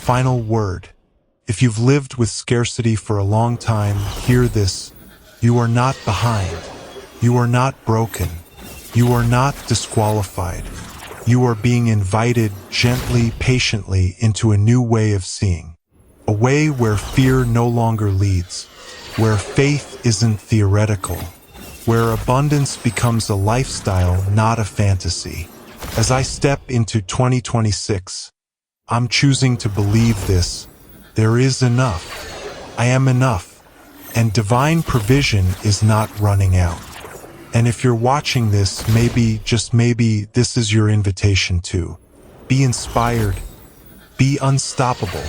final word. If you've lived with scarcity for a long time, hear this. You are not behind. You are not broken. You are not disqualified. You are being invited gently, patiently into a new way of seeing. A way where fear no longer leads, where faith isn't theoretical, where abundance becomes a lifestyle, not a fantasy. As I step into 2026, I'm choosing to believe this. There is enough. I am enough. And divine provision is not running out. And if you're watching this, maybe, just maybe, this is your invitation to be inspired, be unstoppable,